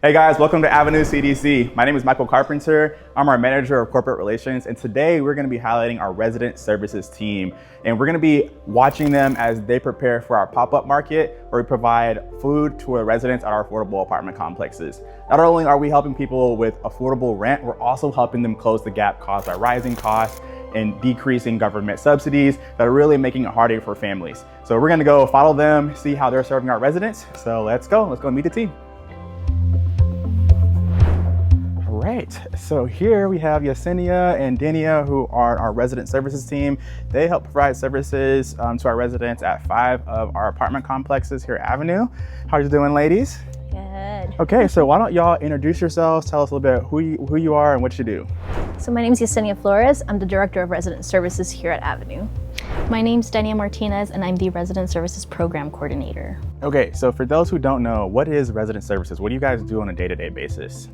Hey guys, welcome to Avenue CDC. My name is Michael Carpenter. I'm our manager of corporate relations, and today we're going to be highlighting our resident services team. And we're going to be watching them as they prepare for our pop-up market, where we provide food to our residents at our affordable apartment complexes. Not only are we helping people with affordable rent, we're also helping them close the gap caused by rising costs and decreasing government subsidies that are really making it harder for families. So we're going to go follow them, see how they're serving our residents. So let's go meet the team. Right, so here we have Yesenia and Dania, who are our resident services team. They help provide services to our residents at 5 of our apartment complexes here at Avenue. How are you doing, ladies? Good. Okay, so why don't y'all introduce yourselves, tell us a little bit who you are and what you do. So my name is Yesenia Flores. I'm the Director of Resident Services here at Avenue. My name's Dania Martinez, and I'm the Resident Services Program Coordinator. Okay, so for those who don't know, what is resident services? What do you guys do on a day-to-day basis?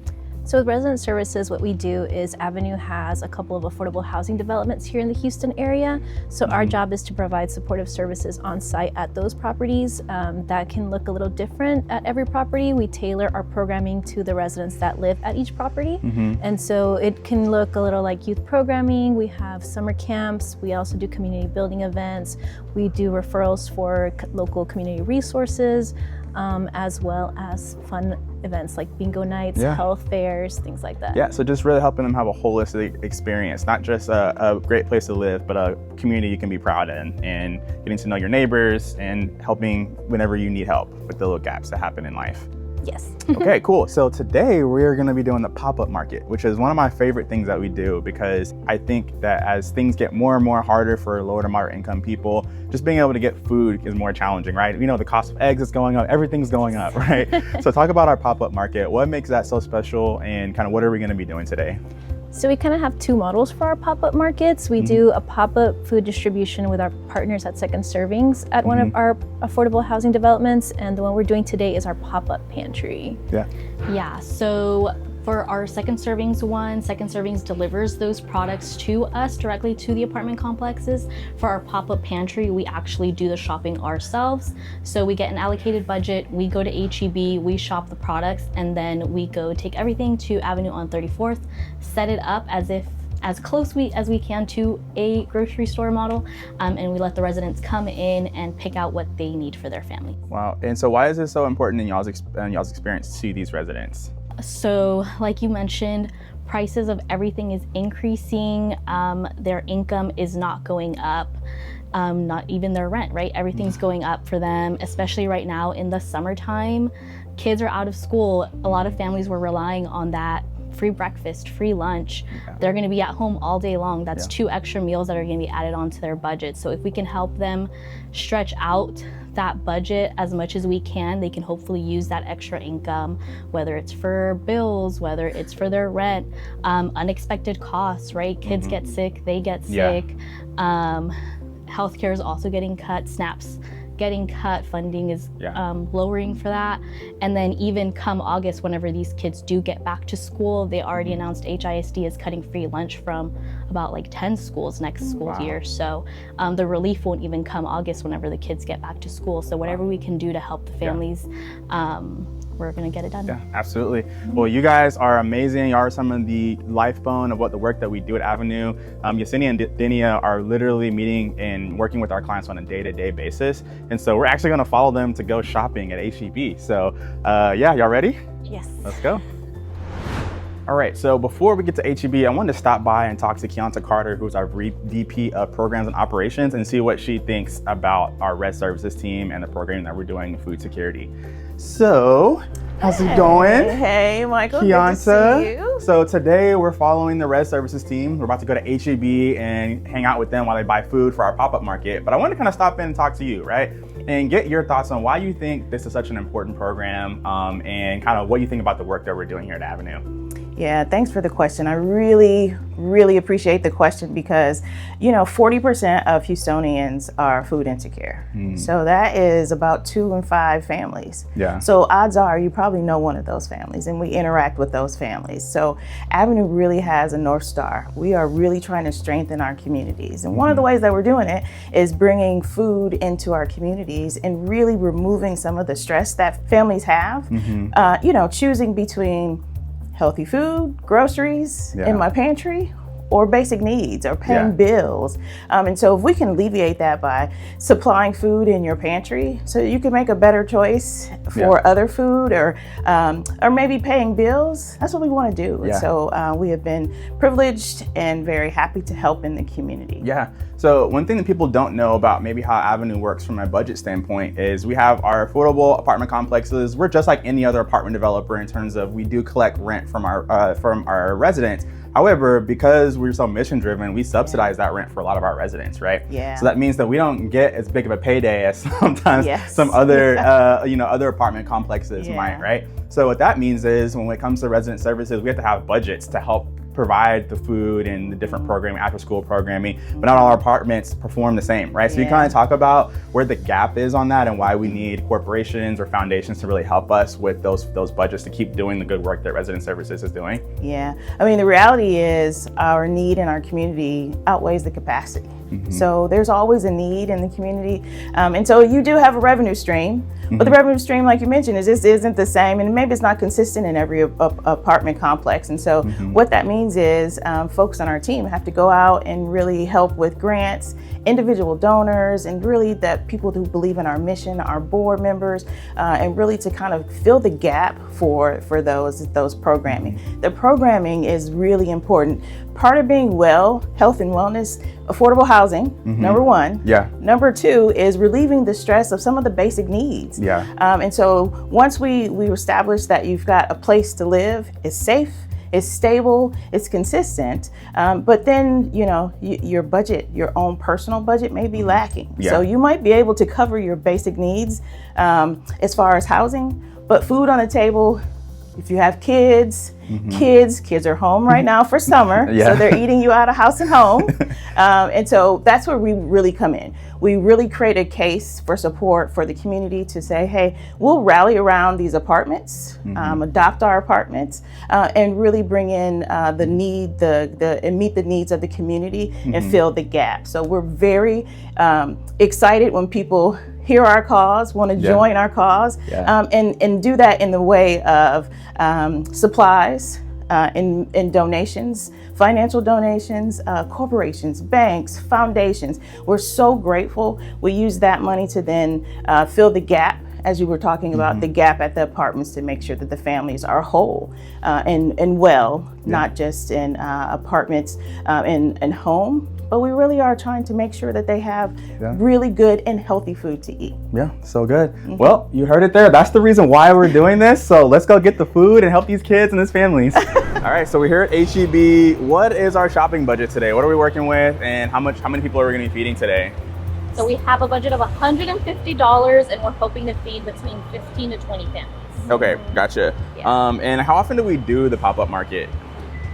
So with resident services, what we do is Avenue has a couple of affordable housing developments here in the Houston area. So our job is to provide supportive services on site at those properties. That can look a little different at every property. We tailor our programming to the residents that live at each property. And so it can look a little like youth programming. We have summer camps. We also do community building events. We do referrals for local community resources, as well as fun events like bingo nights, health fairs, things like that. Yeah, so just really helping them have a holistic experience, not just a great place to live, but a community you can be proud in, and getting to know your neighbors and helping whenever you need help with the little gaps that happen in life. Yes. Okay, cool. So today we're going to be doing the pop-up market, which is one of my favorite things that we do, because I think that as things get more and more harder for lower to moderate income people, just being able to get food is more challenging, right? You know, the cost of eggs is going up, everything's going up, right? So talk about our pop-up market. What makes that so special, and kind of what are we going to be doing today? So we kind of have 2 models for our pop-up markets. We do a pop-up food distribution with our partners at Second Servings at one of our affordable housing developments, and the one we're doing today is our pop-up pantry. Yeah, so for our Second Servings one, Second Servings delivers those products to us directly to the apartment complexes. For our pop-up pantry, we actually do the shopping ourselves. So we get an allocated budget, we go to HEB, we shop the products, and then we go take everything to Avenue on 34th, set it up as close as we can to a grocery store model, and we let the residents come in and pick out what they need for their family. Wow, and so why is this so important in y'all's experience to these residents? So like you mentioned, prices of everything is increasing. Their income is not going up, not even their rent, right? Everything's going up for them, especially right now in the summertime. Kids are out of school. A lot of families were relying on that free breakfast, free lunch. They're going to be at home all day long. That's 2 extra meals that are going to be added onto their budget. So if we can help them stretch out that budget as much as we can, they can hopefully use that extra income, whether it's for bills, whether it's for their rent, unexpected costs, right? Kids get sick, they get sick. Healthcare is also getting cut, SNAP's getting cut, funding is lowering for that. And then even come August, whenever these kids do get back to school, they already announced HISD is cutting free lunch from about like 10 schools next school year. So the relief won't even come August whenever the kids get back to school. So whatever we can do to help the families, we're gonna get it done. Yeah, absolutely. Well, you guys are amazing. You are some of the lifebone of what the work that we do at Avenue. Yesenia and Dania are literally meeting and working with our clients on a day-to-day basis. And so we're actually gonna follow them to go shopping at HEB. So yeah, y'all ready? Yes. Let's go. All right, so before we get to HEB, I wanted to stop by and talk to Kionta Carter, who's our VP of Programs and Operations, and see what she thinks about our Red Services team and the program that we're doing in food security. So, how's it going? Hey, Michael, Kionta. good to see you. So today we're following the Red Services team. We're about to go to HEB and hang out with them while they buy food for our pop-up market. But I want to kind of stop in and talk to you, right? And get your thoughts on why you think this is such an important program, and kind of what you think about the work that we're doing here at Avenue. Yeah, thanks for the question. I really appreciate the question because, 40% of Houstonians are food insecure. So that is about 2 in 5 families. Yeah. So odds are you probably know one of those families, and we interact with those families. So Avenue really has a North Star. We are really trying to strengthen our communities. And one of the ways that we're doing it is bringing food into our communities and really removing some of the stress that families have, choosing between healthy food, groceries in my pantry, or basic needs, or paying bills. And so if we can alleviate that by supplying food in your pantry so you can make a better choice for other food, or maybe paying bills, that's what we want to do. And so we have been privileged and very happy to help in the community. Yeah. So one thing that people don't know about maybe how Avenue works from a budget standpoint is we have our affordable apartment complexes. We're just like any other apartment developer in terms of we do collect rent from our residents. However, because we're so mission driven, we subsidize that rent for a lot of our residents, right? Yeah. So that means that we don't get as big of a payday as sometimes some other, other apartment complexes might, right? So what that means is when it comes to resident services, we have to have budgets to help provide the food and the different programming, after school programming, but not all our apartments perform the same, right? So you kind of talk about where the gap is on that and why we need corporations or foundations to really help us with those budgets to keep doing the good work that resident services is doing. Yeah, I mean, the reality is our need in our community outweighs the capacity. So there's always a need in the community. And so you do have a revenue stream, but the revenue stream, like you mentioned, isn't the same, and maybe it's not consistent in every apartment complex. And so what that means is folks on our team have to go out and really help with grants, individual donors, and really that people who believe in our mission, our board members, and really to kind of fill the gap for those programming. The programming is really important. Part of being well, health and wellness, affordable housing, number one. Yeah. Number two is relieving the stress of some of the basic needs. Yeah. And so once we establish that you've got a place to live, it's safe, it's stable, it's consistent, but then, your budget, your own personal budget may be lacking. Yeah. So you might be able to cover your basic needs as far as housing, but food on the table, if you have kids, kids are home right now for summer, so they're eating you out of house and home. And so that's where we really come in. We really create a case for support for the community to say, hey, we'll rally around these apartments, adopt our apartments, and really bring in the need, and meet the needs of the community and fill the gap. So we're very excited when people hear our cause, want to join our cause, and do that in the way of supplies, in donations, financial donations, corporations, banks, foundations. We're so grateful. We use that money to then fill the gap, as you were talking about, the gap at the apartments, to make sure that the families are whole and well, not just in apartments and home, but we really are trying to make sure that they have really good and healthy food to eat. Yeah, so good. Well, you heard it there. That's the reason why we're doing this. So let's go get the food and help these kids and these families. All right, so we're here at HEB. What is our shopping budget today? What are we working with, and how many people are we going to be feeding today? So we have a budget of $150, and we're hoping to feed between 15 to 20 families. Okay, gotcha. Yeah. And how often do we do the pop-up market?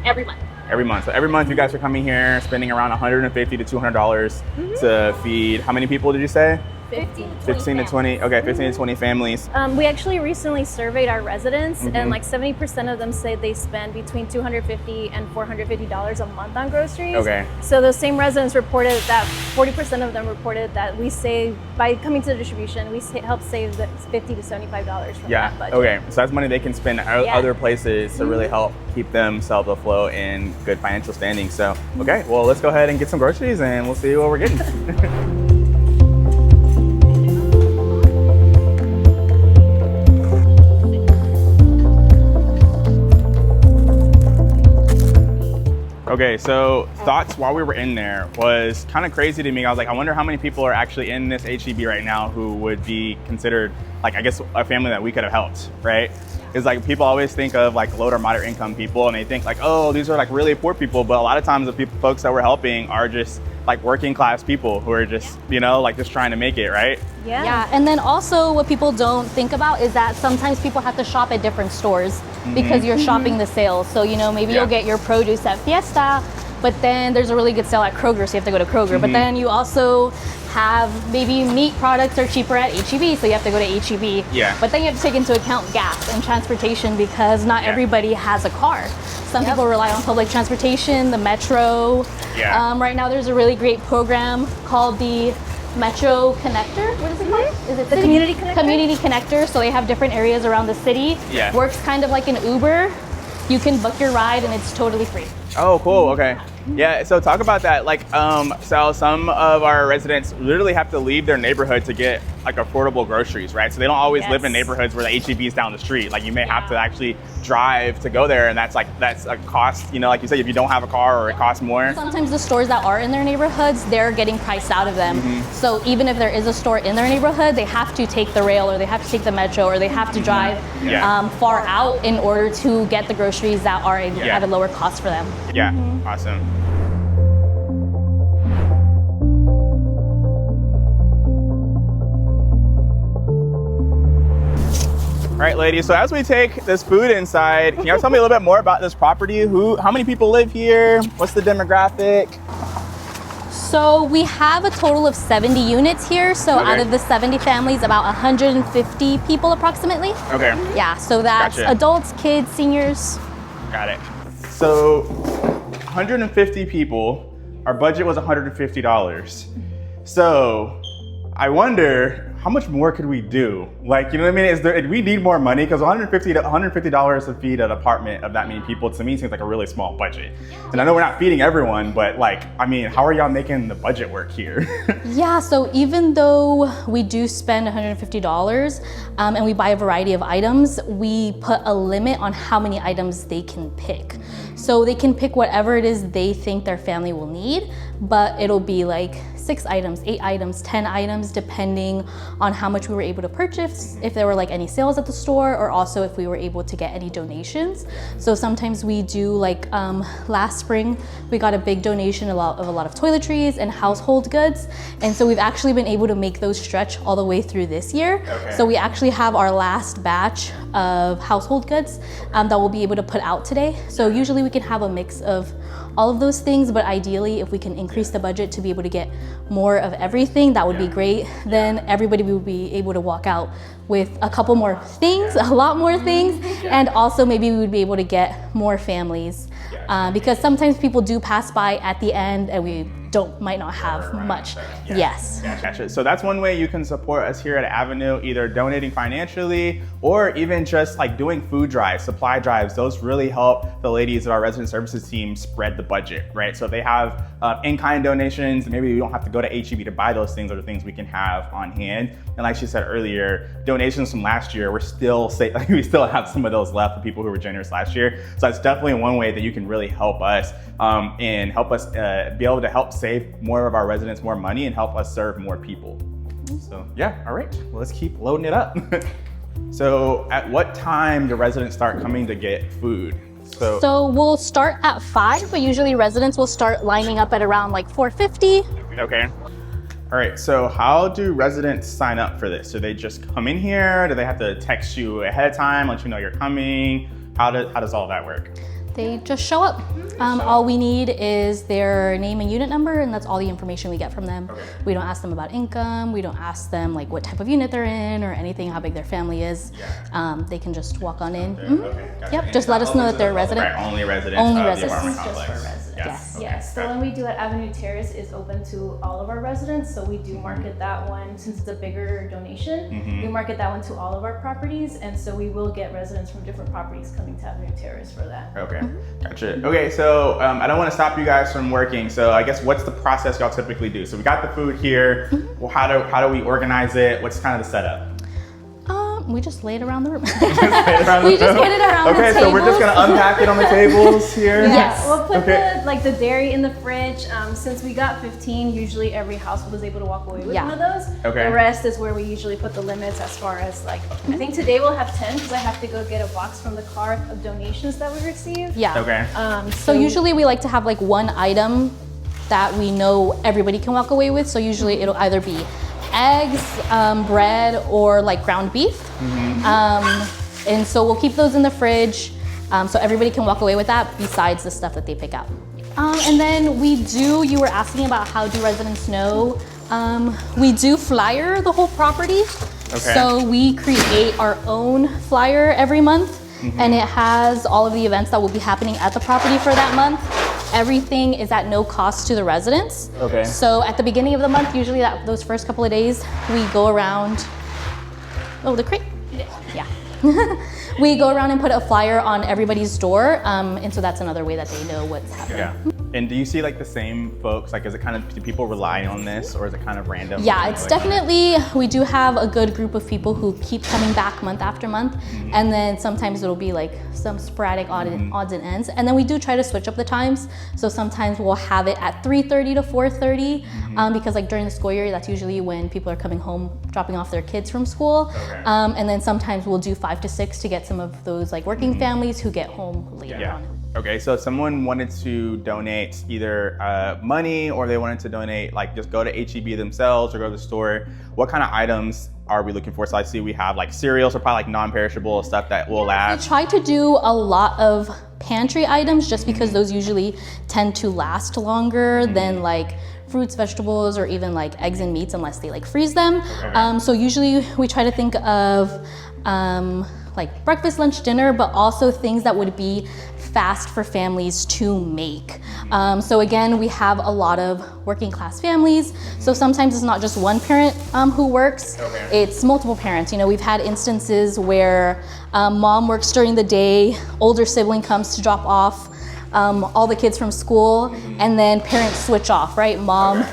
Every month. Every month. So every month you guys are coming here, spending around $150 to $200 to feed. How many people did you say? 15 to 20. Okay, 15 to 20 families. We actually recently surveyed our residents, and like 70% of them say they spend between $250 and $450 a month on groceries. Okay. So those same residents reported that 40% of them reported that we save, by coming to the distribution, we help save the $50 to $75 from that budget. Okay. So that's money they can spend other places to really help keep themselves afloat in good financial standing. So, okay, well, let's go ahead and get some groceries and we'll see what we're getting. Okay, so thoughts while we were in there was kind of crazy to me. I was like, I wonder how many people are actually in this HEB right now who would be considered, like, I guess a family that we could have helped, right? It's like people always think of like low to moderate income people, and they think like, oh, these are like really poor people. But a lot of times the folks that we're helping are just like working class people who are just, you know, like just trying to make it, right? Yeah, and then also what people don't think about is that sometimes people have to shop at different stores because you're shopping the sales. So, you know, maybe you'll get your produce at Fiesta, but then there's a really good sale at Kroger, so you have to go to Kroger. But then you also have maybe meat products are cheaper at HEB, so you have to go to HEB. But then you have to take into account gas and transportation because not everybody has a car. Some people rely on public transportation, the metro. Right now there's a really great program called the Metro Connector. What is it called? Is it The Community Connector? Community Connector. So they have different areas around the city. Works kind of like an Uber. You can book your ride and it's totally free. Oh, cool. Okay. Yeah. So talk about that. Like, so some of our residents literally have to leave their neighborhood to get like affordable groceries, right? So they don't always live in neighborhoods where the HEB is down the street. Like you may have to actually drive to go there, and that's a cost. You know, like you said, if you don't have a car, or it costs more. Sometimes the stores that are in their neighborhoods, they're getting priced out of them. So even if there is a store in their neighborhood, they have to take the rail, or they have to take the metro, or they have to drive far out in order to get the groceries that are at a lower cost for them. Yeah. Awesome. All right, ladies, so as we take this food inside, can y'all tell me a little bit more about this property? How many people live here? What's the demographic? So we have a total of 70 units here. So out of the 70 families, about 150 people approximately. Okay. Yeah, so that's adults, kids, seniors. Got it. So 150 people, our budget was $150. So I wonder, how much more could we do? Like, you know what I mean? We need more money? Because $150 to feed an apartment of that many people, to me, seems like a really small budget. And I know we're not feeding everyone, but like, I mean, how are y'all making the budget work here? Yeah, so even though we do spend $150 and we buy a variety of items, we put a limit on how many items they can pick. So they can pick whatever it is they think their family will need, but it'll be like 6 items, 8 items, 10 items, depending on how much we were able to purchase, if there were like any sales at the store, or also if we were able to get any donations. So sometimes we do, like last spring, we got a big donation of a lot of toiletries and household goods. And so we've actually been able to make those stretch all the way through this year. So we actually have our last batch of household goods that we'll be able to put out today. So usually we can have a mix of all of those things, but ideally if we can increase the budget to be able to get more of everything, that would be great. Then everybody will be able to walk out with a couple more things, a lot more things, and also maybe we would be able to get more families because sometimes people do pass by at the end and we might not have much. Yes. Gotcha. So that's one way you can support us here at Avenue, either donating financially or even just like doing food drives, supply drives. Those really help the ladies of our resident services team spread the budget, right? So if they have in-kind donations, maybe we don't have to go to HEB to buy those things, or the things we can have on hand. And like she said earlier, donations from last year, we still have some of those left for people who were generous last year. So that's definitely one way that you can really help us and help us be able to help save more of our residents more money and help us serve more people. So yeah, all right, well, let's keep loading it up. So at what time do residents start coming to get food? So we'll start at 5, but usually residents will start lining up at around like 4:50. Okay. All right, so how do residents sign up for this? Do they just come in here? Do they have to text you ahead of time, let you know you're coming? How does all that work? They just show up. All we need is their name and unit number, and that's all the information we get from them. Okay. We don't ask them about income. We don't ask them like what type of unit they're in or anything, how big their family is. They can just walk on in. Okay, gotcha. Yep, just let us know that they're a resident. Right, only residents Only of residents. the apartment Just for complex. residents. Yes. Okay. Yes, the one we do at Avenue Terrace is open to all of our residents, so we do market that one, since it's a bigger donation, we market that one to all of our properties, and so we will get residents from different properties coming to Avenue Terrace for that. Okay, gotcha. Okay, so I don't want to stop you guys from working, so I guess what's the process y'all typically do? So we got the food here, well, how do we organize it? What's kind of the setup? We just lay it around the room. We just put it around the tables. Okay, so we're just gonna unpack it on the tables here? Yes. We'll put the dairy in the fridge. Since we got 15, usually every household was able to walk away with one of those. Okay. The rest is where we usually put the limits, as far as like, I think today we'll have 10 because I have to go get a box from the car of donations that we received. Yeah. Okay. So usually we like to have like one item that we know everybody can walk away with. So usually it'll either be eggs, bread, or like ground beef. And so we'll keep those in the fridge so everybody can walk away with that besides the stuff that they pick out. And then you were asking about how do residents know? We do flyer the whole property. Okay. So we create our own flyer every month, and it has all of the events that will be happening at the property for that month. Everything is at no cost to the residents. Okay. So at the beginning of the month, usually those first couple of days, we go around, the crate, yeah. We go around and put a flyer on everybody's door, and so that's another way that they know what's happening. Yeah. And do you see like the same folks? Like, is it kind of, do people rely on this, or is it kind of random? Yeah, it's definitely, we do have a good group of people who keep coming back month after month, and then sometimes it'll be like some sporadic odds and ends, and then we do try to switch up the times. So sometimes we'll have it at 3:30 to 4:30, because like during the school year, that's usually when people are coming home, dropping off their kids from school. Okay. And then sometimes we'll do 5 to 6 to get some of those like working families who get home later on. Okay, so if someone wanted to donate either money, or they wanted to donate, like just go to HEB themselves or go to the store, what kind of items are we looking for? So I see we have like cereals, or probably like non-perishable stuff that will last. We try to do a lot of pantry items just because those usually tend to last longer than like fruits, vegetables, or even like eggs and meats, unless they like freeze them. Okay. So usually we try to think of like breakfast, lunch, dinner, but also things that would be fast for families to make. So again, we have a lot of working class families. So sometimes it's not just one parent who works, it's multiple parents. You know, we've had instances where mom works during the day, older sibling comes to drop off all the kids from school, and then parents switch off, right? Mom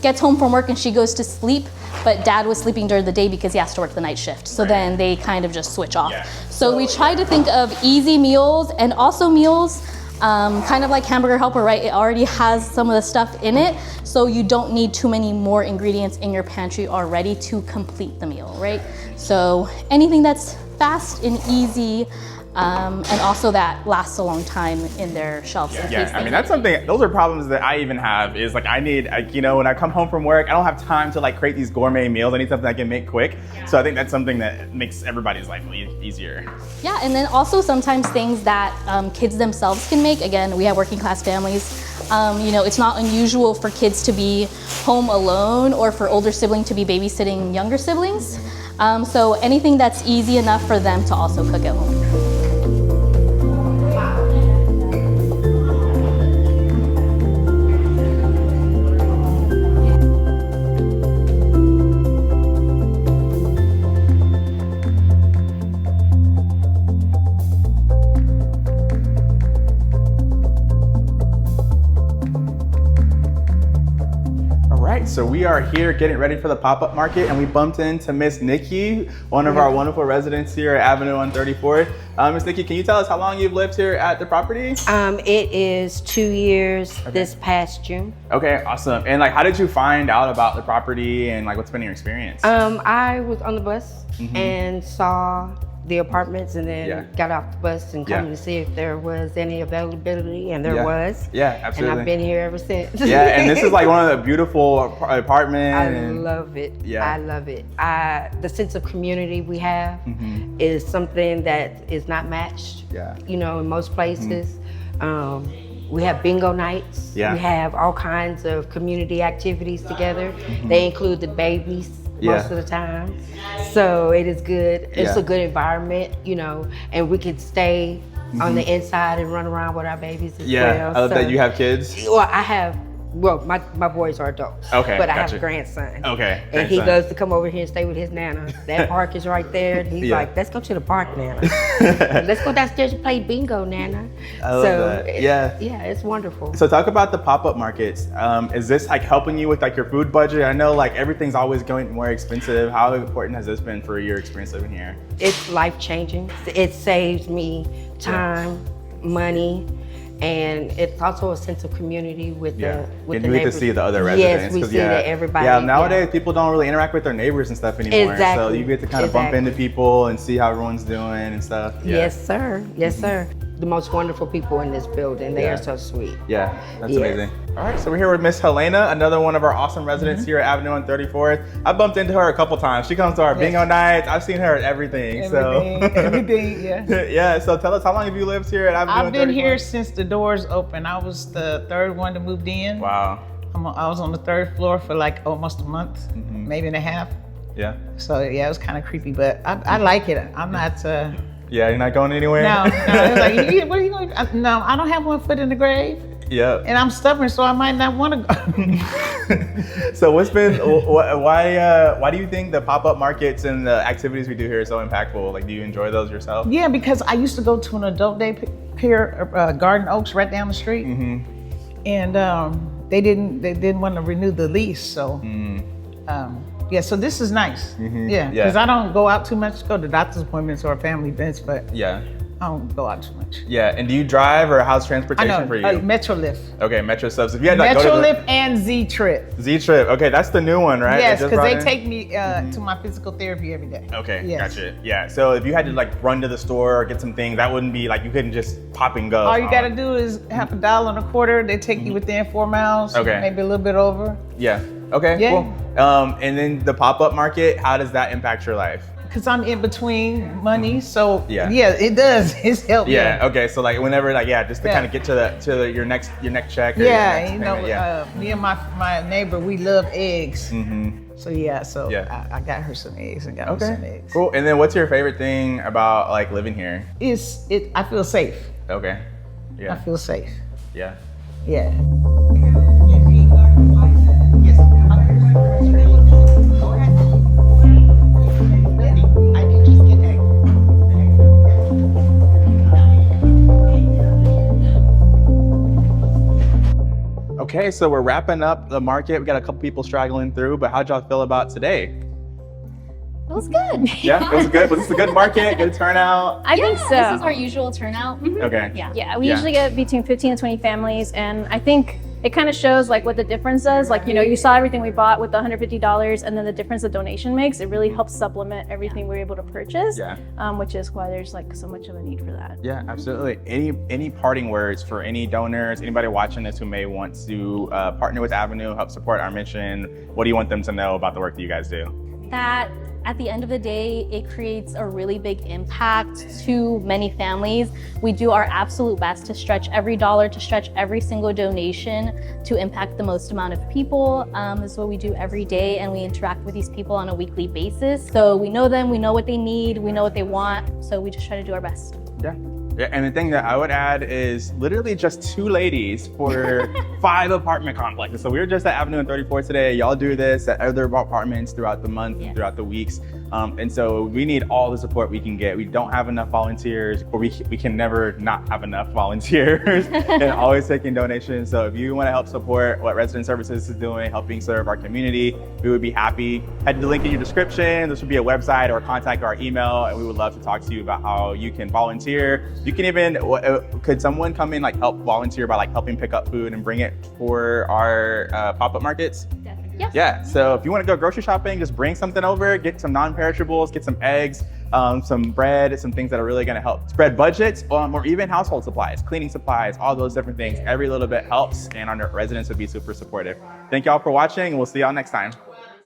gets home from work and she goes to sleep, but dad was sleeping during the day because he has to work the night shift. So then they kind of just switch off. So we try to think of easy meals, and also meals, kind of like Hamburger Helper, right? It already has some of the stuff in it, so you don't need too many more ingredients in your pantry already to complete the meal, right? So anything that's fast and easy, and also that lasts a long time in their shelves. Yeah, I mean, that's something, those are problems that I even have, is like I need, you know, when I come home from work, I don't have time to like create these gourmet meals. I need something I can make quick. So I think that's something that makes everybody's life easier. Yeah, and then also sometimes things that kids themselves can make. Again, we have working class families. You know, it's not unusual for kids to be home alone, or for older sibling to be babysitting younger siblings. So anything that's easy enough for them to also cook at home. So we are here getting ready for the pop-up market, and we bumped into Miss Nikki, one of our wonderful residents here at Avenue on 34th. Miss Nikki, can you tell us how long you've lived here at the property? It is 2 years this past June. Okay, awesome. And like, how did you find out about the property, and like, what's been your experience? I was on the bus and saw the apartments, and then got off the bus and come to see if there was any availability, and there was. Yeah, absolutely. And I've been here ever since. Yeah, and this is like one of the beautiful apartments. I love it. Yeah. I love it. The sense of community we have is something that is not matched. Yeah. You know, in most places. We have bingo nights. Yeah. We have all kinds of community activities together. They include the babies most of the time. So it is good. It's a good environment, you know, and we can stay on the inside and run around with our babies as well. I love that you have kids. Well, I have, my boys are adults. Okay, but I gotcha. have a grandson. Okay, And he loves to come over here and stay with his nana. That park is right there. And he's like, let's go to the park, nana. Let's go downstairs and play bingo, nana. I love that. Yeah, it's wonderful. So talk about the pop-up markets. Is this like helping you with like your food budget? I know like everything's always going more expensive. How important has this been for your experience living here? It's life-changing. It saves me time, money, and it's also a sense of community with the and the you get to see the other residents. Yes, we see that everybody. Yeah, nowadays people don't really interact with their neighbors and stuff anymore. Exactly. So you get to kind of bump into people and see how everyone's doing and stuff. Yeah. Yes, sir. Yes, sir. the most wonderful people in this building. They are so sweet. Yeah, that's Yes. amazing. All right, so we're here with Miss Helena, another one of our awesome residents here at Avenue on 34th. I bumped into her a couple times. She comes to our bingo nights. I've seen her at everything. Everything, yeah. Yeah, so tell us, how long have you lived here at Avenue on 34th? I've been here since the doors opened. I was the third one to move in. Wow. I was on the third floor for like almost a month, maybe and a half. Yeah. So yeah, it was kind of creepy, but I like it. I'm not. Yeah, you're not going anywhere? No, it was like, what are you going? No, I don't have one foot in the grave. Yep. And I'm stubborn, so I might not want to go. So why do you think the pop-up markets and the activities we do here are so impactful? Like, do you enjoy those yourself? Yeah, because I used to go to an adult day here, Garden Oaks, right down the street, and they didn't want to renew the lease, so. Yeah, so this is nice. Yeah, because I don't go out too much, go to doctor's appointments or family events, but Yeah. I don't go out too much. Yeah, and do you drive or how's I transportation know, for you? Metrolift. Okay, Metro subs. If you had to, like, go to Metrolift and Z-Trip. Z-Trip. Okay, that's the new one, right? Yes, That just because they brought in? take me to my physical therapy every day. Okay, Yes. gotcha. Yeah, so if you had to like run to the store or get some things, that wouldn't be like, you couldn't just pop and go. All you gotta do is have $1.25. They take you within 4 miles, Okay. maybe a little bit over. Yeah. Okay. Yeah. Cool. And then the pop-up market, how does that impact your life? Because I'm in between money, so Yeah. it does. It's helped. Yeah. Okay. So like whenever just to Yeah. kind of get to your next check. Or your Yeah, next you know, payment, yeah. me and my neighbor, we love eggs. So Yeah. I got her some eggs and got me some Okay. eggs. Cool. And then what's your favorite thing about like living here? I feel safe. Okay. I Yeah. feel safe. Yeah. Yeah. Okay, so we're wrapping up the market. We got a couple people straggling through, but how'd y'all feel about today? It was good. Yeah, it was good. Was this a good market? Good turnout? I think so. This is our usual turnout. Okay. Yeah. Yeah, we usually get between 15 and 20 families, and I think it kind of shows like what the difference is. Like, you know, you saw everything we bought with the $150, and then the difference the donation makes. It really helps supplement everything we're able to purchase. Yeah. Which is why there's like so much of a need for that. Yeah, absolutely. Any parting words for any donors, anybody watching this who may want to partner with Avenue, help support our mission? What do you want them to know about the work that you guys do? That at the end of the day, it creates a really big impact to many families. We do our absolute best to stretch every dollar, to stretch every single donation to impact the most amount of people. This is what we do every day, and we interact with these people on a weekly basis. So we know them, we know what they need, we know what they want, so we just try to do our best. Yeah. Yeah, and the thing that I would add is literally just 2 ladies for 5 apartment complexes. So we were just at Avenue and 34 today. Y'all do this at other apartments throughout the month, throughout the weeks. And so we need all the support we can get. We don't have enough volunteers, or we can never not have enough volunteers and always taking donations. So if you want to help support what Resident Services is doing, helping serve our community, we would be happy. Head to the link in your description. This would be a website or contact our email, and we would love to talk to you about how you can volunteer. You can even, could someone come in, like help volunteer by like helping pick up food and bring it for our pop-up markets? Yes. Yeah, so if you want to go grocery shopping, just bring something over, get some non-perishables, get some eggs, some bread, some things that are really going to help spread budgets, or even household supplies, cleaning supplies, all those different things. Every little bit helps, and our residents would be super supportive. Thank y'all for watching, and we'll see y'all next time.